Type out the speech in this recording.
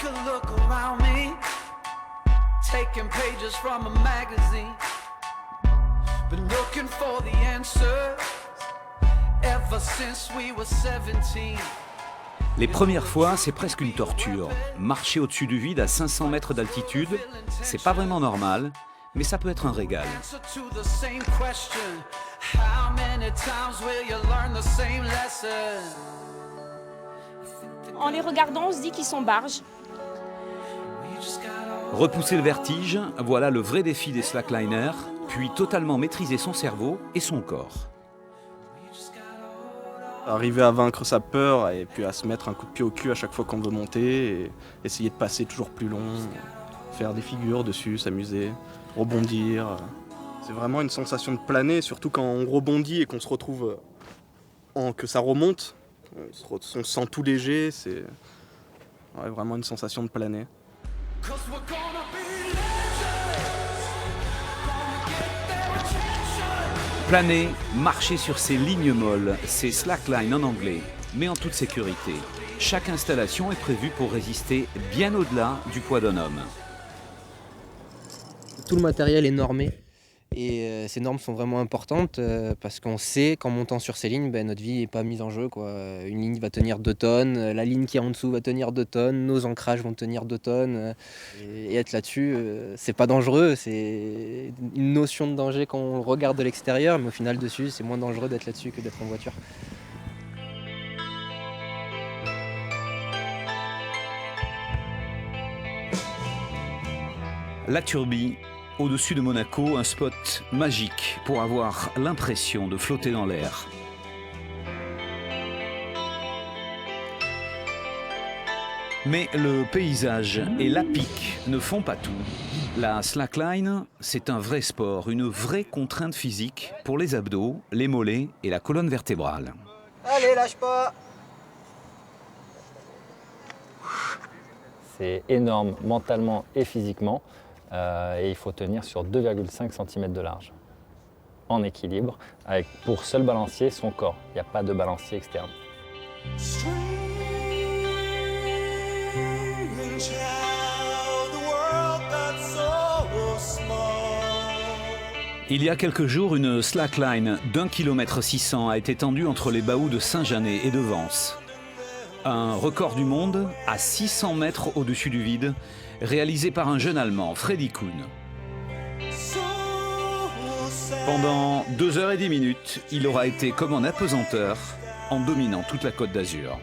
take a look around me, taking pages from a magazine. Been looking for the answers ever since we were 17. Les premières fois, c'est presque une torture. Marcher au-dessus du vide à 500 mètres d'altitude, c'est pas vraiment normal, mais ça peut être un régal. En les regardant, on se dit qu'ils sont barges. Repousser le vertige, voilà le vrai défi des slackliners, puis totalement maîtriser son cerveau et son corps. Arriver à vaincre sa peur et puis à se mettre un coup de pied au cul à chaque fois qu'on veut monter et essayer de passer toujours plus long, faire des figures dessus, s'amuser, rebondir. C'est vraiment une sensation de planer, surtout quand on rebondit et qu'on se retrouve que ça remonte. On se sent tout léger, c'est vraiment une sensation de planer. Planer, marcher sur ces lignes molles, c'est slackline en anglais, mais en toute sécurité. Chaque installation est prévue pour résister bien au-delà du poids d'un homme. Tout le matériel est normé et ces normes sont vraiment importantes parce qu'on sait qu'en montant sur ces lignes, notre vie n'est pas mise en jeu, quoi. Une ligne va tenir 2 tonnes, la ligne qui est en dessous va tenir 2 tonnes, nos ancrages vont tenir 2 tonnes. Et être là-dessus, c'est pas dangereux, c'est une notion de danger quand on regarde de l'extérieur, mais au final dessus, c'est moins dangereux d'être là-dessus que d'être en voiture. La Turbie, au-dessus de Monaco, un spot magique pour avoir l'impression de flotter dans l'air. Mais le paysage et la pique ne font pas tout. La slackline, c'est un vrai sport, une vraie contrainte physique pour les abdos, les mollets et la colonne vertébrale. Allez, lâche pas! C'est énorme mentalement et physiquement. Et il faut tenir sur 2,5 cm de large, en équilibre, avec pour seul balancier son corps. Il n'y a pas de balancier externe. Il y a quelques jours, une slackline d'1,6 km a été tendue entre les Baous de Saint-Janet et de Vence. Un record du monde à 600 mètres au-dessus du vide, réalisé par un jeune Allemand, Freddy Kuhn. Pendant 2 h 10 minutes, il aura été comme en apesanteur, en dominant toute la Côte d'Azur.